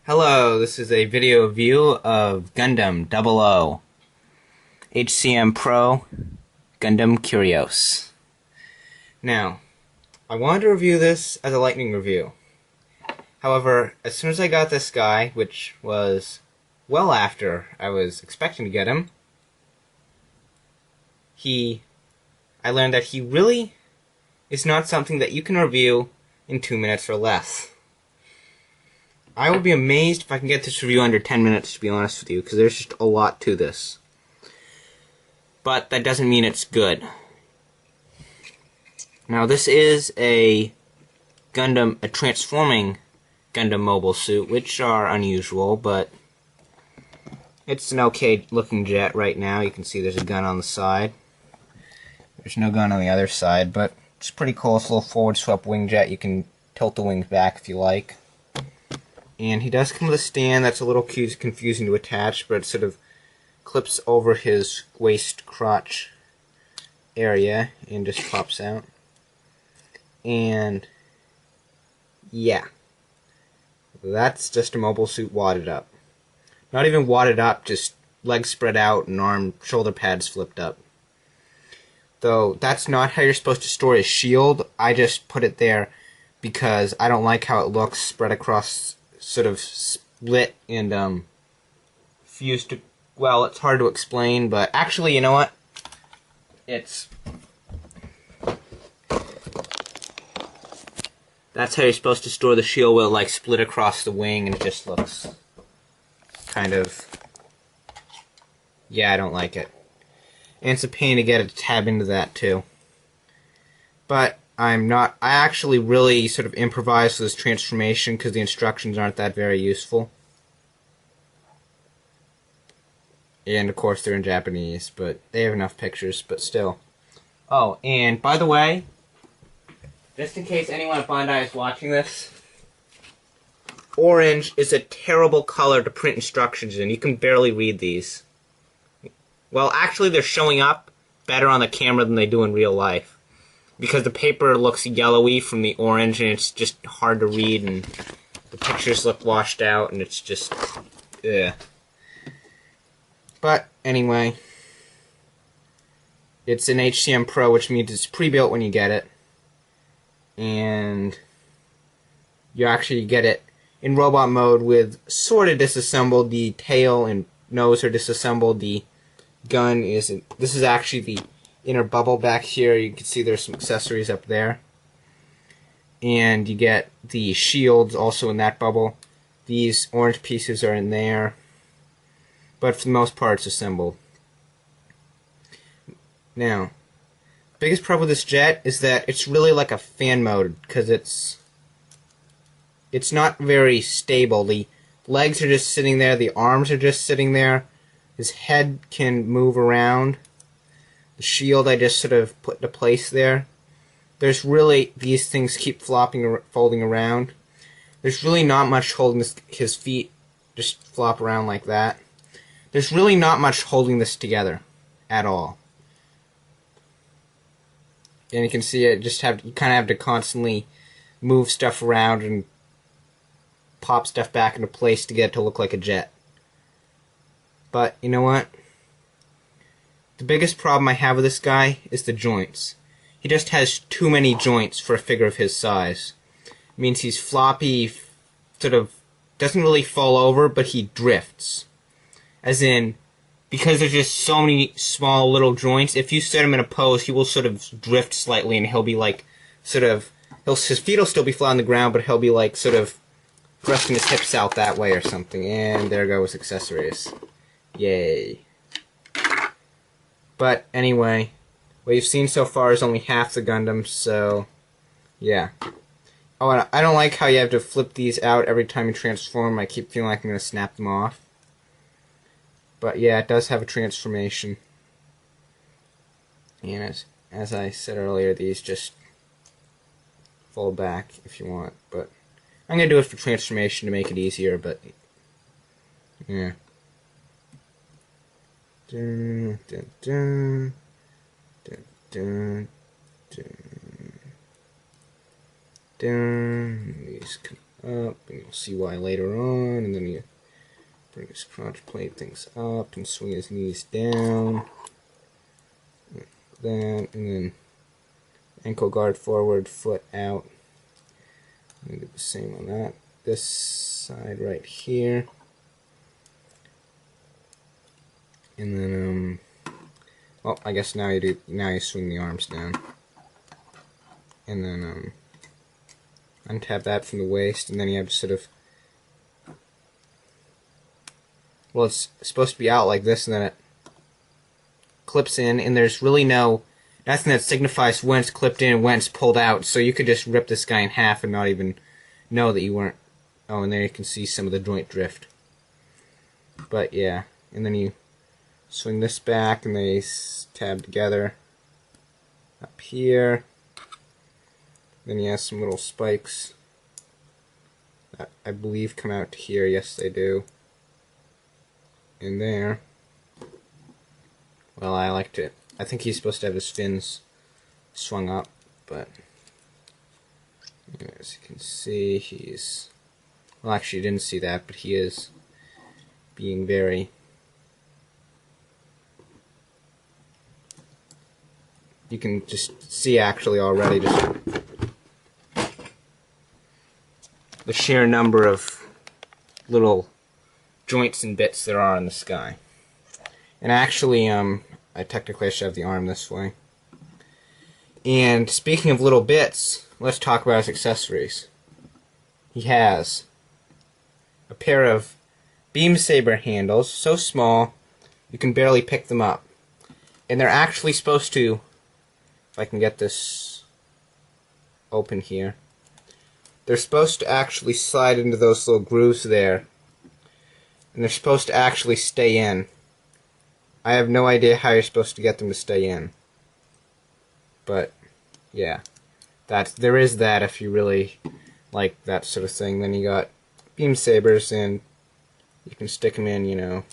Hello, this is a video review of Gundam 00 HCM Pro Gundam Kyrios. Now, I wanted to review this as a lightning review. However, as soon as I got this guy, which was well after I was expecting to get him, I learned that he really is not something that you can review in 2 minutes or less. I would be amazed if I can get this review under 10 minutes, to be honest with you, because there's just a lot to this. But that doesn't mean it's good. Now, this is a transforming Gundam mobile suit, which are unusual, but it's an okay looking jet right now. You can see there's a gun on the side. There's no gun on the other side, but it's pretty cool. It's a little forward swept wing jet. You can tilt the wings back if you like. And he does come with a stand that's a little confusing to attach, but it sort of clips over his waist crotch area and just pops out. And yeah, that's just a mobile suit wadded up. Not even wadded up, just legs spread out and shoulder pads flipped up. Though that's not how you're supposed to store his shield. I just put it there because I don't like how it looks spread across, sort of split and fused to, well, it's hard to explain, but actually, you know what? That's how you're supposed to store the shield, where it like split across the wing and it just looks kind of, yeah, I don't like it. And it's a pain to get it to tab into that too. But I actually really sort of improvised this transformation because the instructions aren't that very useful. And of course they're in Japanese, but they have enough pictures, but still. Oh, and by the way, just in case anyone at Bandai is watching this, orange is a terrible color to print instructions in. You can barely read these. Well, actually they're showing up better on the camera than they do in real life, because the paper looks yellowy from the orange and it's just hard to read, and the pictures look washed out, and it's just, ugh. But anyway, it's an HCM Pro, which means it's pre-built when you get it, and you actually get it in robot mode with sort of disassembled. The tail and nose are disassembled. The gun isn't. This is actually the inner bubble back here. You can see there's some accessories up there. And you get the shields also in that bubble. These orange pieces are in there. But for the most part, it's assembled. Now, the biggest problem with this jet is that it's really like a fan mode, because it's not very stable. The legs are just sitting there. The arms are just sitting there. His head can move around. The shield I just sort of put into place there. There's really, these things keep folding around. There's really not much holding his feet just flop around like that. There's really not much holding this together at all. And you can see it you kind of have to constantly move stuff around and pop stuff back into place to get it to look like a jet. But you know what? The biggest problem I have with this guy is the joints. He just has too many joints for a figure of his size. It means he's floppy, sort of doesn't really fall over, but he drifts. As in, because there's just so many small little joints, if you set him in a pose, he will sort of drift slightly, and he'll be like, his feet will still be flat on the ground, but he'll be like sort of thrusting his hips out that way or something. And there goes accessories. Yay. But anyway, what you've seen so far is only half the Gundam, so yeah. Oh, and I don't like how you have to flip these out every time you transform. I keep feeling like I'm going to snap them off. But yeah, it does have a transformation. And as I said earlier, these just fold back if you want. But I'm going to do it for transformation to make it easier, but yeah. Dun, dun, dun, dun, dun, dun, dun. These up, and you'll see why later on, and then you bring his crotch plate things up and swing his knees down, like that, and then ankle guard forward, foot out. And do the same on that. This side right here. And then well, I guess now you swing the arms down. And then untap that from the waist, and then you have sort of, well, it's supposed to be out like this, and then it clips in, and there's really nothing that signifies when it's clipped in and when it's pulled out, so you could just rip this guy in half and not even know that you weren't. Oh, and there you can see some of the joint drift. But yeah, and then you swing this back and they tab together up here. Then you have some little spikes that I believe come out to here. Yes, they do. In there. Well, I think he's supposed to have his fins swung up, but as you can see, he's, well, actually you didn't see that, but he is being very, you can just see actually already just the sheer number of little joints and bits there are in the sky. And actually, I technically should have the arm this way. And speaking of little bits, let's talk about his accessories. He has a pair of beam saber handles, so small you can barely pick them up. And they're actually supposed to, if I can get this open here, they're supposed to actually slide into those little grooves there. And they're supposed to actually stay in. I have no idea how you're supposed to get them to stay in. But, yeah. There is that if you really like that sort of thing. Then you got beam sabers, and you can stick them in, you know,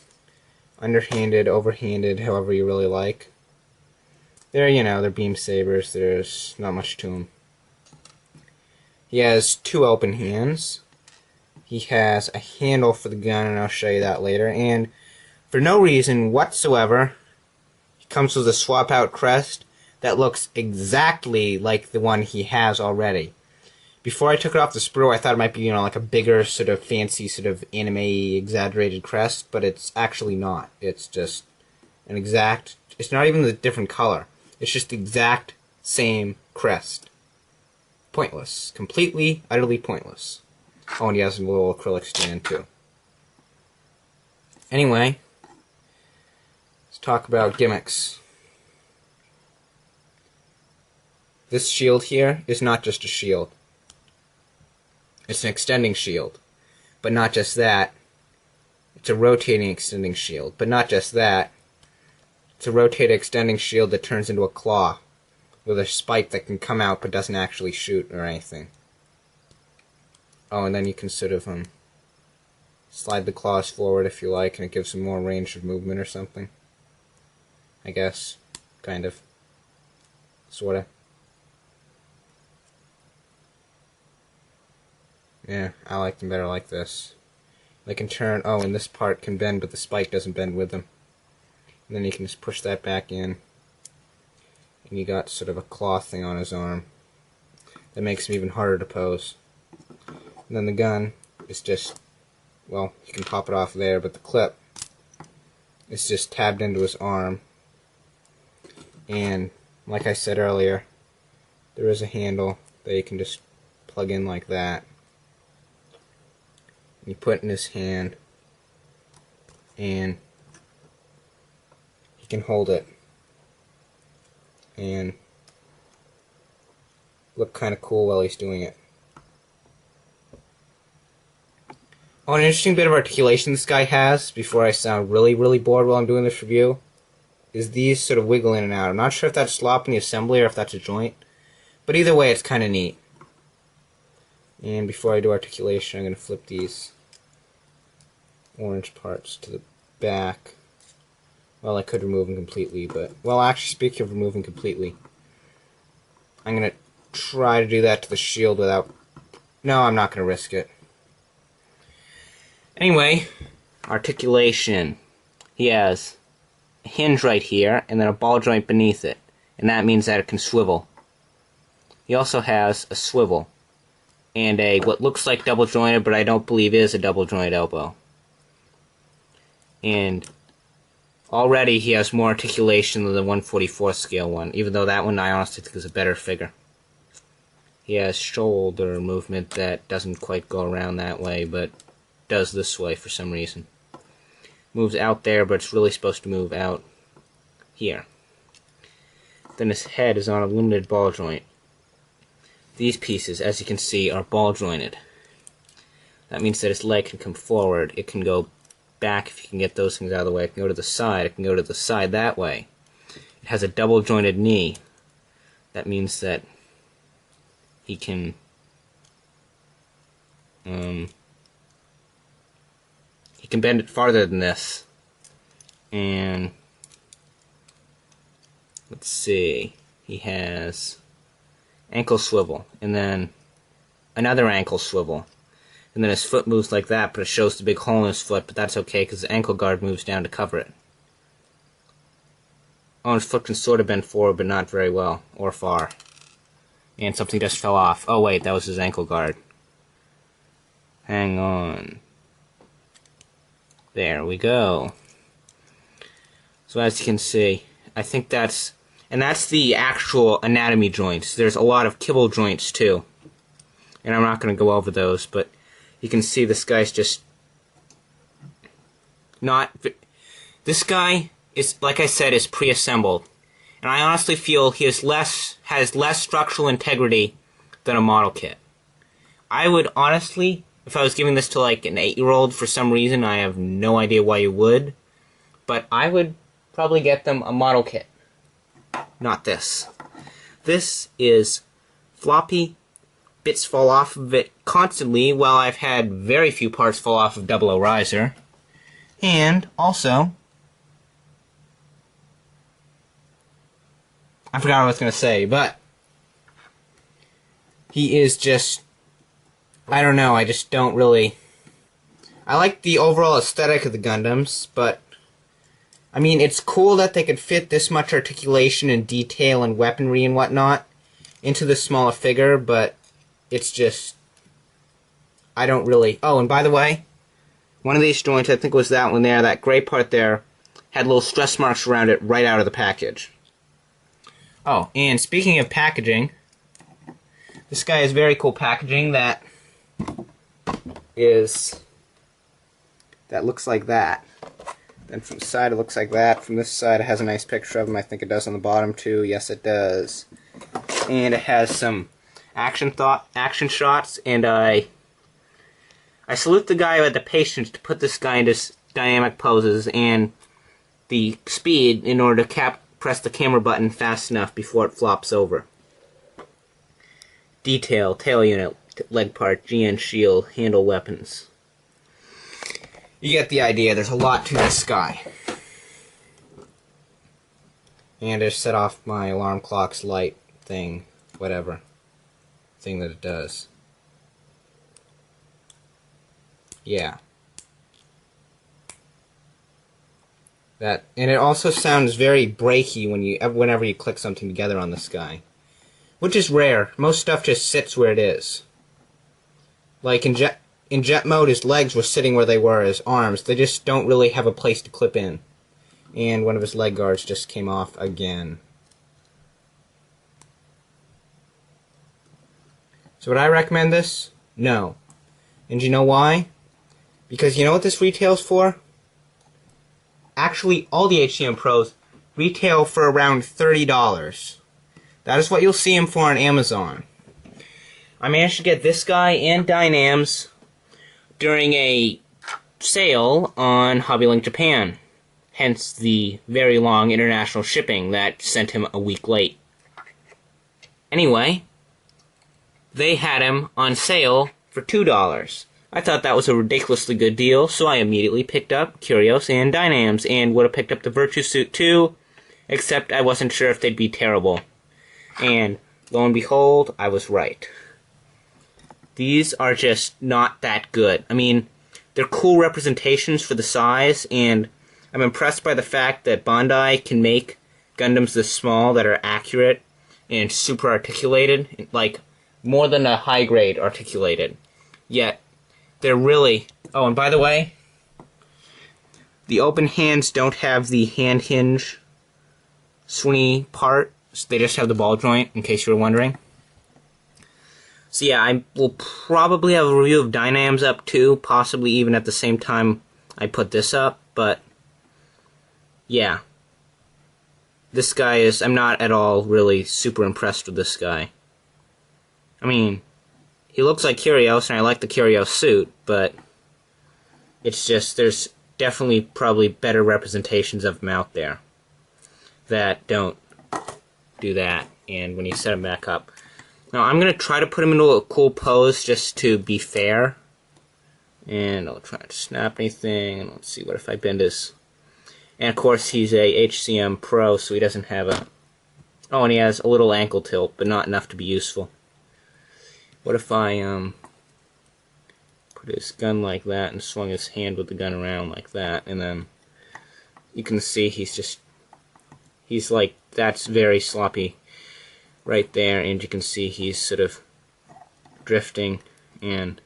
underhanded, overhanded, however you really like. They're beam sabers. There's not much to them. He has two open hands. He has a handle for the gun, and I'll show you that later. And for no reason whatsoever, he comes with a swap-out crest that looks exactly like the one he has already. Before I took it off the sprue, I thought it might be, like a bigger, sort of fancy, sort of anime exaggerated crest, but it's actually not. It's just an exact, it's not even the different color. It's just the exact same crest. Pointless. Completely, utterly pointless. Oh, and he has a little acrylic stand, too. Anyway, let's talk about gimmicks. This shield here is not just a shield. It's an extending shield. But not just that. It's a rotating extending shield. But not just that. It's a rotating extending shield that turns into a claw with a spike that can come out but doesn't actually shoot or anything. Oh, and then you can sort of slide the claws forward if you like, and it gives them more range of movement or something. I guess. Kind of. Sorta. Yeah, I like them better like this. They can turn, oh, and this part can bend, but the spike doesn't bend with them. And then you can just push that back in. And you got sort of a claw thing on his arm. That makes him even harder to pose. And then the gun is just, well, you can pop it off there, but the clip is just tabbed into his arm. And, like I said earlier, there is a handle that you can just plug in like that. You put it in his hand, and he can hold it and look kind of cool while he's doing it. Oh, an interesting bit of articulation this guy has, before I sound really, really bored while I'm doing this review, is these sort of wiggle in and out. I'm not sure if that's slop in the assembly or if that's a joint, but either way it's kind of neat. And before I do articulation, I'm going to flip these orange parts to the back. Well, I could remove them completely, but, well, actually, speaking of removing completely, I'm going to try to do that to the shield without, no, I'm not going to risk it. Anyway, articulation. He has a hinge right here, and then a ball joint beneath it. And that means that it can swivel. He also has a swivel. And a, what looks like double jointed, but I don't believe is a double jointed elbow. And already he has more articulation than the 1/44 scale one, even though that one I honestly think is a better figure. He has shoulder movement that doesn't quite go around that way, but does this way for some reason. Moves out there, but it's really supposed to move out here. Then his head is on a limited ball joint. These pieces, as you can see, are ball jointed. That means that his leg can come forward. It can go back if you can get those things out of the way. It can go to the side. It can go to the side that way. It has a double jointed knee. That means that he can bend it farther than this. And let's see, he has ankle swivel, and then another ankle swivel, and then his foot moves like that, but it shows the big hole in his foot, but that's okay because the ankle guard moves down to cover it. Oh, his foot can sort of bend forward, but not very well, or far. And something just fell off. Oh wait, that was his ankle guard. Hang on. There we go. So as you can see, I think that's the actual anatomy joints. There's a lot of kibble joints too. And I'm not going to go over those, but you can see this guy's just not... This guy is, like I said, is pre-assembled. And I honestly feel he has less structural integrity than a model kit. I would honestly, if I was giving this to like an 8-year-old for some reason, I have no idea why you would, but I would probably get them a model kit. Not this. This is floppy. Bits fall off of it constantly, while I've had very few parts fall off of 00 Riser. And also, I forgot what I was going to say, but he is just, I don't know, I just don't really, I like the overall aesthetic of the Gundams, but, I mean, it's cool that they could fit this much articulation and detail and weaponry and whatnot into this smaller figure, but it's just, I don't really, oh, and by the way, one of these joints, I think it was that one there, that gray part there, had little stress marks around it right out of the package. Oh, and speaking of packaging, this guy has very cool packaging that looks like that. Then from the side it looks like that. From this side it has a nice picture of him. I think it does on the bottom too. Yes, it does. And it has some action shots, and I salute the guy who had the patience to put this guy into dynamic poses and the speed in order to press the camera button fast enough before it flops over. Detail, tail unit, leg part, GN shield, handle weapons. You get the idea, there's a lot to this guy. And I set off my alarm clock's light thing, whatever thing that it does. Yeah. That, and it also sounds very breaky whenever you click something together on this guy, which is rare. Most stuff just sits where it is. Like in jet mode, his legs were sitting where they were. His arms, they just don't really have a place to clip in. And one of his leg guards just came off again. So would I recommend this? No. And you know why? Because you know what this retails for? Actually, all the HCM Pros retail for around $30. That is what you'll see them for on Amazon. I managed to get this guy and Dynams during a sale on HobbyLink Japan. Hence the very long international shipping that sent him a week late. Anyway, they had him on sale for $2. I thought that was a ridiculously good deal, so I immediately picked up Kyrios and Dynams, and would have picked up the Virtue Suit too, except I wasn't sure if they'd be terrible. And lo and behold, I was right. These are just not that good. I mean, they're cool representations for the size, and I'm impressed by the fact that Bandai can make Gundams this small that are accurate and super articulated, like more than a high grade articulated. Yet they're really... Oh, and by the way, the open hands don't have the hand hinge swingy part. So they just have the ball joint, in case you were wondering. So yeah, I will probably have a review of Dynams up too, possibly even at the same time I put this up, but yeah. This guy is... I'm not at all really super impressed with this guy. I mean, he looks like Kyrios, and I like the Kyrios suit, but it's just, there's definitely probably better representations of him out there that don't do that, and when you set him back up. Now, I'm going to try to put him into a cool pose just to be fair, and I'll try to snap anything, and let's see, what if I bend his... And of course, he's a HCM Pro, so he doesn't have a... Oh, and he has a little ankle tilt, but not enough to be useful. What if I put his gun like that and swung his hand with the gun around like that, and then you can see he's like, that's very sloppy right there, and you can see he's sort of drifting and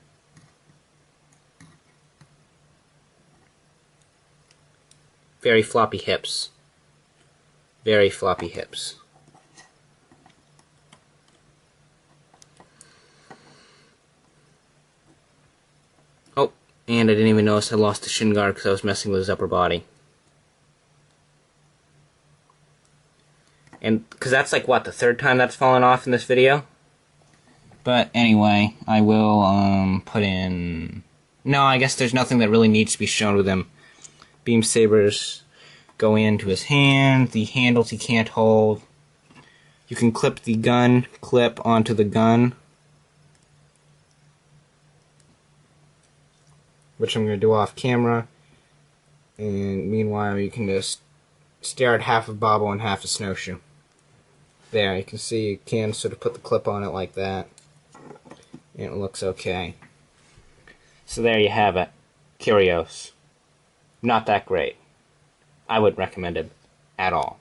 very floppy hips. Very floppy hips. Oh, and I didn't even notice I lost the shin guard because I was messing with his upper body. And because that's like, what, the third time that's fallen off in this video? But anyway, I will put in... No, I guess there's nothing that really needs to be shown with him. Beam sabers go into his hand, the handles he can't hold. You can clip the gun clip onto the gun, which I'm going to do off camera. And meanwhile, you can just stare at half of Bobble and half a snowshoe. There, you can see you can sort of put the clip on it like that, and it looks okay. So there you have it. Kyrios. Not that great. I wouldn't recommend it at all.